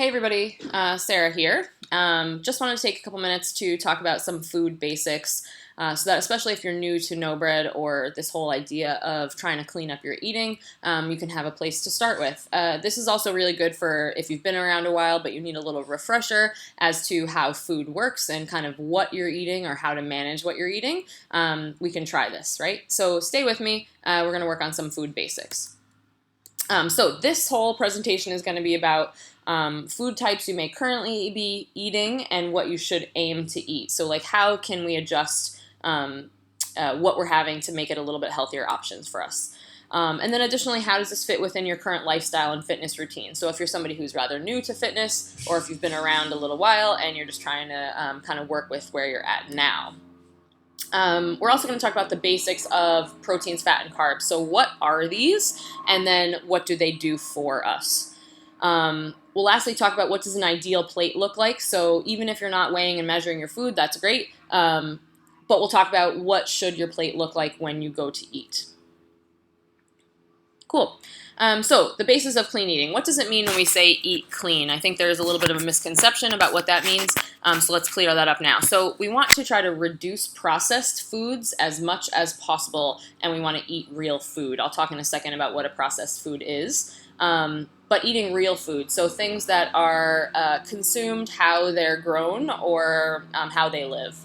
Hey everybody, Sarah here. Just wanted to take a couple minutes to talk about some food basics so that especially if you're new to No Bread or this whole idea of trying to clean up your eating, you can have a place to start with. This is also really good for if you've been around a while but you need a little refresher as to how food works and kind of what you're eating or how to manage what you're eating. We can try this, right? So stay with me. We're going to work on some food basics. So this whole presentation is going to be about food types you may currently be eating and what you should aim to eat. So like how can we adjust what we're having to make it a little bit healthier options for us. And then additionally, how does this fit within your current lifestyle and fitness routine? So if you're somebody who's rather new to fitness or if you've been around a little while and you're just trying to kind of work with where you're at now. We're also going to talk about the basics of proteins, fat, and carbs. So what are these, and then what do they do for us? We'll lastly talk about what does an ideal plate look like. So even if you're not weighing and measuring your food, that's great. But we'll talk about what should your plate look like when you go to eat. Cool. So the basis of clean eating. What does it mean when we say eat clean? I think there's a little bit of a misconception about what that means. So let's clear that up now. So we want to try to reduce processed foods as much as possible, and we want to eat real food. I'll talk in a second about what a processed food is. But eating real food, so things that are consumed, how they're grown, or how they live.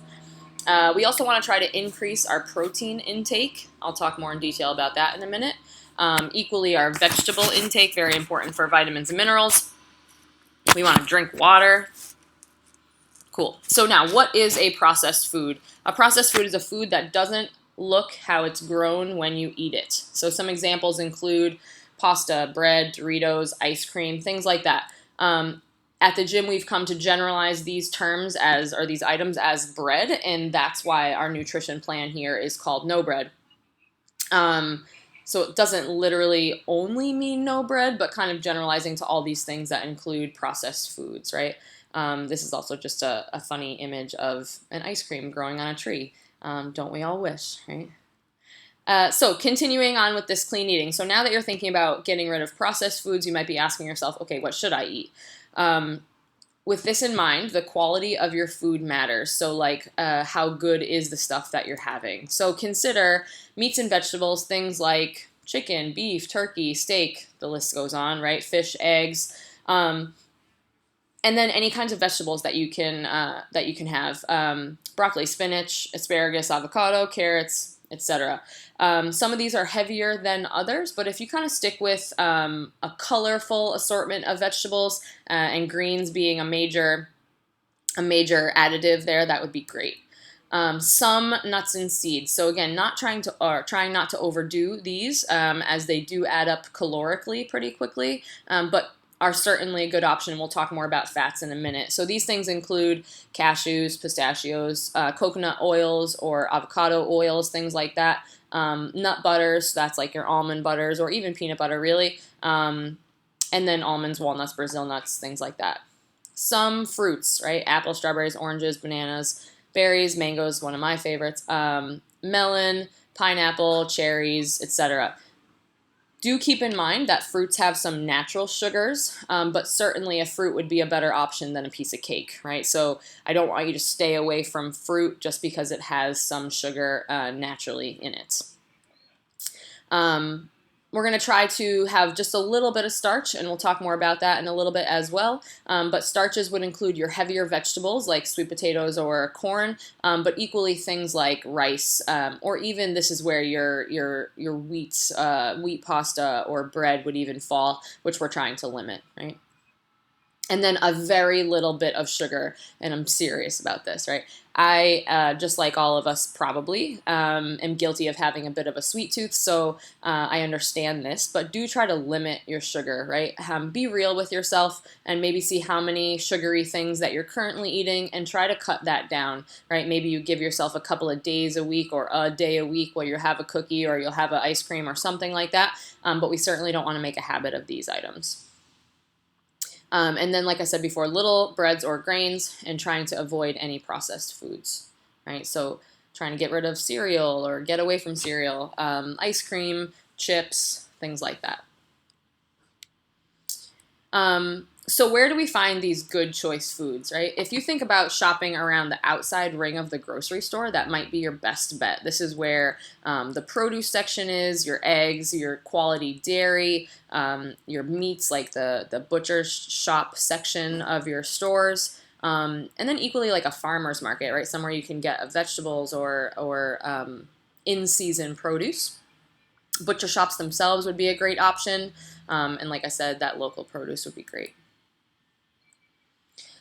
We also want to try to increase our protein intake. I'll talk more in detail about that in a minute. Equally, our vegetable intake, very important for vitamins and minerals. We want to drink water. Cool. So now, what is a processed food? A processed food is a food that doesn't look how it's grown when you eat it. So some examples include pasta, bread, Doritos, ice cream, things like that. At the gym, we've come to generalize these terms or these items as bread, and that's why our nutrition plan here is called No Bread. So it doesn't literally only mean no bread, but kind of generalizing to all these things that include processed foods, right? This is also just a funny image of an ice cream growing on a tree. Don't we all wish, right? So continuing on with this clean eating. So now that you're thinking about getting rid of processed foods, you might be asking yourself, okay, what should I eat? With this in mind, the quality of your food matters. So like how good is the stuff that you're having? So consider meats and vegetables, things like chicken, beef, turkey, steak, the list goes on, right? Fish, eggs, and then any kinds of vegetables that you can have. Broccoli, spinach, asparagus, avocado, carrots, etc. Some of these are heavier than others, but if you kind of stick with a colorful assortment of vegetables and greens being a major additive there, that would be great. Some nuts and seeds. So again, trying not to overdo these as they do add up calorically pretty quickly, but are certainly a good option. We'll talk more about fats in a minute. So these things include cashews, pistachios, coconut oils or avocado oils, things like that. Nut butters, so that's like your almond butters or even peanut butter really. And then almonds, walnuts, Brazil nuts, things like that. Some fruits, right? Apple, strawberries, oranges, bananas, berries, mangoes, one of my favorites, melon, pineapple, cherries, etc. Do keep in mind that fruits have some natural sugars, but certainly a fruit would be a better option than a piece of cake, right? So I don't want you to stay away from fruit just because it has some sugar naturally in it. We're going to try to have just a little bit of starch, and we'll talk more about that in a little bit as well. But starches would include your heavier vegetables like sweet potatoes or corn, but equally things like rice, or even this is where your wheat pasta or bread would even fall, which we're trying to limit, right? And then a very little bit of sugar, and I'm serious about this, right? I, just like all of us probably, am guilty of having a bit of a sweet tooth, so I understand this, but do try to limit your sugar, right? Be real with yourself and maybe see how many sugary things that you're currently eating and try to cut that down, right? Maybe you give yourself a couple of days a week or a day a week where you have a cookie or you'll have an ice cream or something like that, but we certainly don't want to make a habit of these items. And then, like I said before, little breads or grains and trying to avoid any processed foods, right? So trying to get rid of cereal or get away from cereal, ice cream, chips, things like that. So where do we find these good choice foods, right? If you think about shopping around the outside ring of the grocery store, that might be your best bet. This is where the produce section is, your eggs, your quality dairy, your meats, like the butcher shop section of your stores. And then equally like a farmer's market, right? Somewhere you can get vegetables or in-season produce. Butcher shops themselves would be a great option. And like I said, that local produce would be great.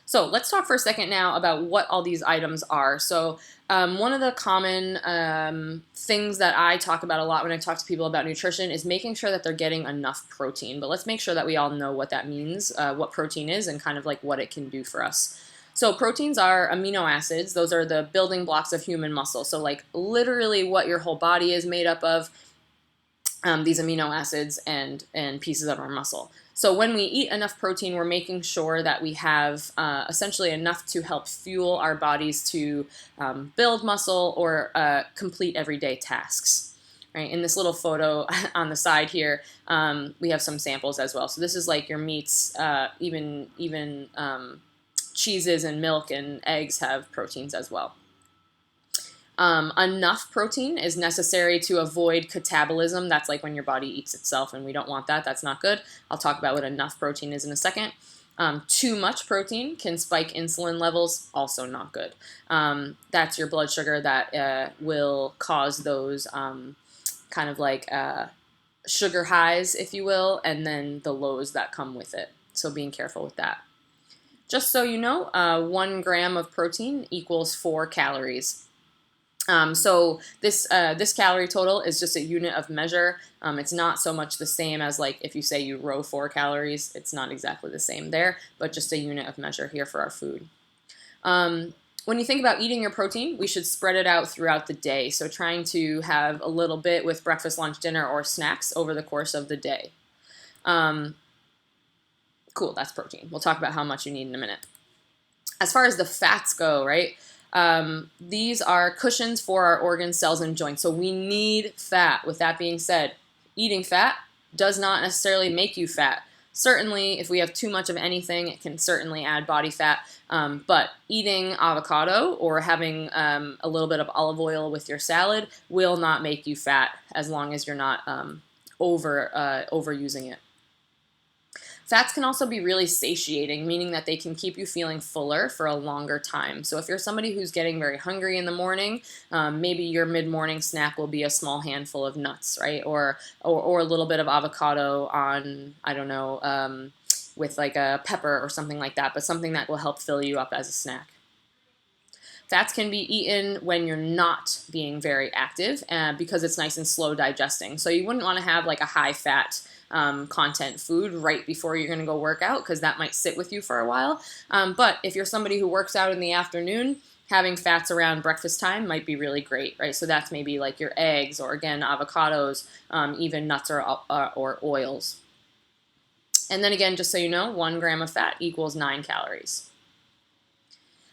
So let's talk for a second now about what all these items are. So one of the common things that I talk about a lot when I talk to people about nutrition is making sure that they're getting enough protein. But let's make sure that we all know what that means, what protein is, and kind of like what it can do for us. So proteins are amino acids. Those are the building blocks of human muscle. So like literally what your whole body is made up of, these amino acids and pieces of our muscle. So when we eat enough protein, we're making sure that we have essentially enough to help fuel our bodies to build muscle or complete everyday tasks. Right? In this little photo on the side here, we have some samples as well. So this is like your meats, even cheeses and milk and eggs have proteins as well. Enough protein is necessary to avoid catabolism. That's like when your body eats itself, and we don't want that. That's not good. I'll talk about what enough protein is in a second. Too much protein can spike insulin levels, also not good. That's your blood sugar that will cause those kind of like sugar highs, if you will, and then the lows that come with it. So being careful with that. Just so you know, 1 gram of protein equals 4 calories. So this calorie total is just a unit of measure. It's not so much the same as like if you say you row 4 calories, it's not exactly the same there, but just a unit of measure here for our food. When you think about eating your protein, we should spread it out throughout the day. So trying to have a little bit with breakfast, lunch, dinner, or snacks over the course of the day. Cool, that's protein. We'll talk about how much you need in a minute. As far as the fats go, right? These are cushions for our organs, cells, and joints. So we need fat. With that being said, eating fat does not necessarily make you fat. Certainly, if we have too much of anything, it can certainly add body fat. But eating avocado or having a little bit of olive oil with your salad will not make you fat as long as you're not overusing it. Fats can also be really satiating, meaning that they can keep you feeling fuller for a longer time. So if you're somebody who's getting very hungry in the morning, maybe your mid-morning snack will be a small handful of nuts, right? Or a little bit of avocado on, I don't know, with like a pepper or something like that, but something that will help fill you up as a snack. Fats can be eaten when you're not being very active because it's nice and slow digesting. So you wouldn't want to have like a high-fat content food right before you're going to go work out because that might sit with you for a while. But if you're somebody who works out in the afternoon, having fats around breakfast time might be really great, right? So that's maybe like your eggs or, again, avocados, even nuts or oils. And then again, just so you know, 1 gram of fat equals 9 calories.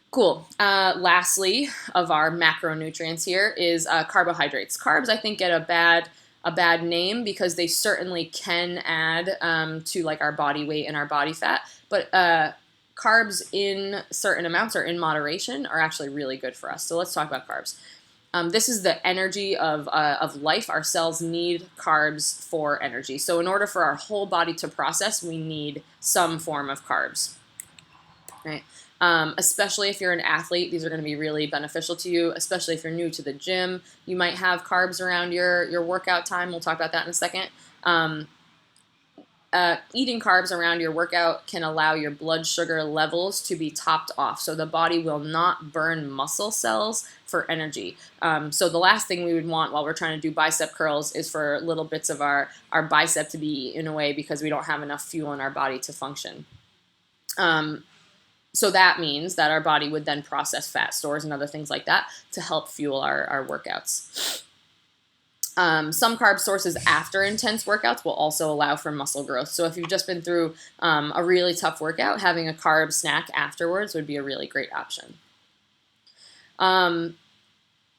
Cool. Lastly, of our macronutrients here is carbohydrates. Carbs, I think, get a bad name because they certainly can add to like our body weight and our body fat, but carbs in certain amounts or in moderation are actually really good for us. So let's talk about carbs. This is the energy of life. Our cells need carbs for energy. So in order for our whole body to process, we need some form of carbs, right? Especially if you're an athlete, these are going to be really beneficial to you, especially if you're new to the gym. You might have carbs around your workout time. We'll talk about that in a second. Eating carbs around your workout can allow your blood sugar levels to be topped off, so the body will not burn muscle cells for energy. So the last thing we would want while we're trying to do bicep curls is for little bits of our bicep to be eaten away because we don't have enough fuel in our body to function. So that means that our body would then process fat stores and other things like that to help fuel our workouts. Some carb sources after intense workouts will also allow for muscle growth. So if you've just been through a really tough workout, having a carb snack afterwards would be a really great option.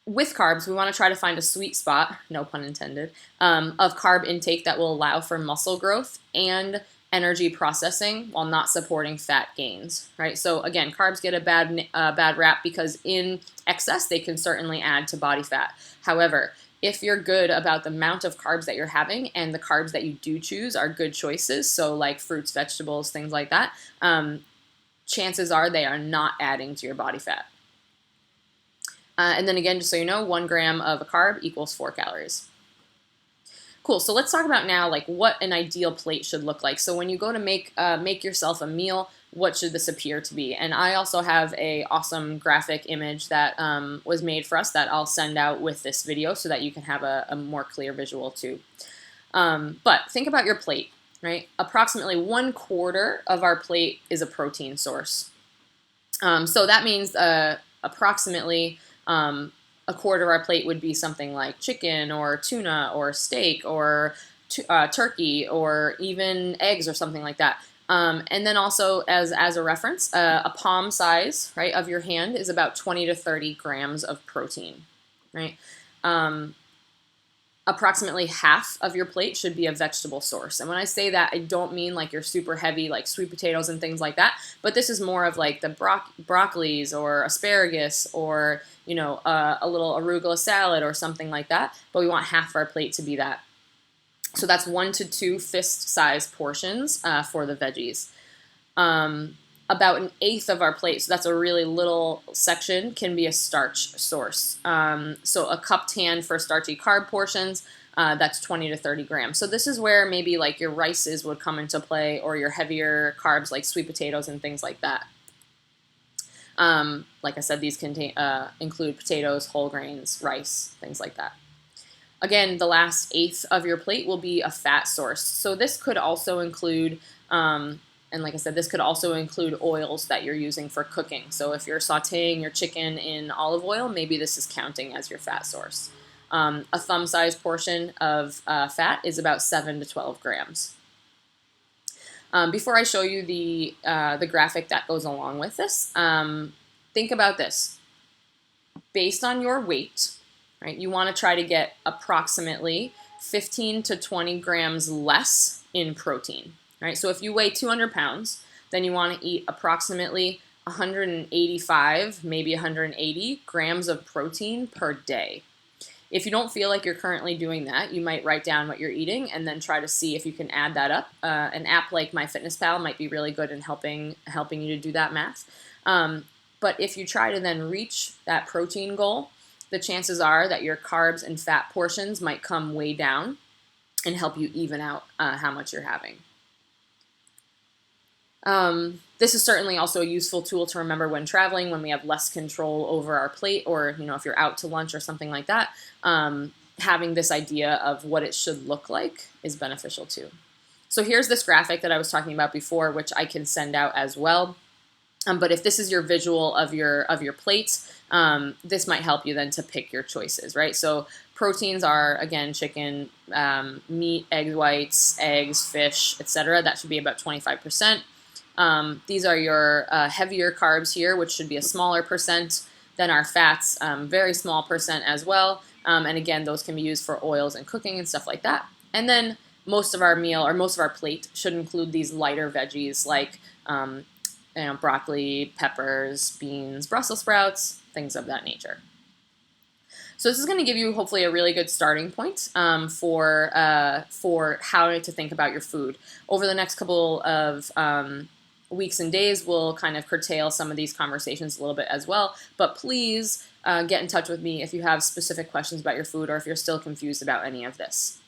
With carbs, we want to try to find a sweet spot, no pun intended, of carb intake that will allow for muscle growth and energy processing while not supporting fat gains, right? So again, carbs get a bad rap because in excess they can certainly add to body fat. However, if you're good about the amount of carbs that you're having and the carbs that you do choose are good choices, so like fruits, vegetables, things like that, chances are they are not adding to your body fat. And then again, just so you know, 1 gram of a carb equals 4 calories. Cool, so let's talk about now like what an ideal plate should look like. So when you go to make yourself a meal, what should this appear to be? And I also have a awesome graphic image that was made for us that I'll send out with this video so that you can have a more clear visual too. But think about your plate, right? Approximately 1/4 of our plate is a protein source. So that means approximately 1/4 of our plate would be something like chicken or tuna or steak or turkey or even eggs or something like that. And then also as a reference, a palm size, right, of your hand is about 20 to 30 grams of protein, right? Approximately half of your plate should be a vegetable source. And when I say that, I don't mean like you're super heavy, like sweet potatoes and things like that, but this is more of like the broccolis or asparagus or, you know, a little arugula salad or something like that. But we want half of our plate to be that. So that's 1 to 2 fist-sized portions for the veggies. About 1/8 of our plate, so that's a really little section, can be a starch source. So a cupped hand for starchy carb portions, that's 20 to 30 grams. So this is where maybe like your rices would come into play or your heavier carbs like sweet potatoes and things like that. Like I said, these include potatoes, whole grains, rice, things like that. Again, the last 1/8 of your plate will be a fat source. So this could also include and like I said, this could also include oils that you're using for cooking. So if you're sauteing your chicken in olive oil, maybe this is counting as your fat source. A thumb-sized portion of fat is about 7 to 12 grams. Before I show you the graphic that goes along with this, think about this. Based on your weight, right, you want to try to get approximately 15 to 20 grams less in protein. Right? So if you weigh 200 pounds, then you want to eat approximately 185, maybe 180 grams of protein per day. If you don't feel like you're currently doing that, you might write down what you're eating and then try to see if you can add that up. An app like MyFitnessPal might be really good in helping you to do that math. But if you try to then reach that protein goal, the chances are that your carbs and fat portions might come way down and help you even out how much you're having. This is certainly also a useful tool to remember when traveling, when we have less control over our plate, or you know, if you're out to lunch or something like that. Having this idea of what it should look like is beneficial too. So here's this graphic that I was talking about before, which I can send out as well. But if this is your visual of your plates, this might help you then to pick your choices, right? So proteins are, again, chicken, meat, egg whites, eggs, fish, etc. That should be about 25%. These are your heavier carbs here, which should be a smaller percent. Then our fats, very small percent as well. And again, those can be used for oils and cooking and stuff like that. And then most of our meal or most of our plate should include these lighter veggies like broccoli, peppers, beans, Brussels sprouts, things of that nature. So this is going to give you hopefully a really good starting point for how to think about your food. Over the next couple of weeks and days, we'll kind of curtail some of these conversations a little bit as well. But please get in touch with me if you have specific questions about your food or if you're still confused about any of this.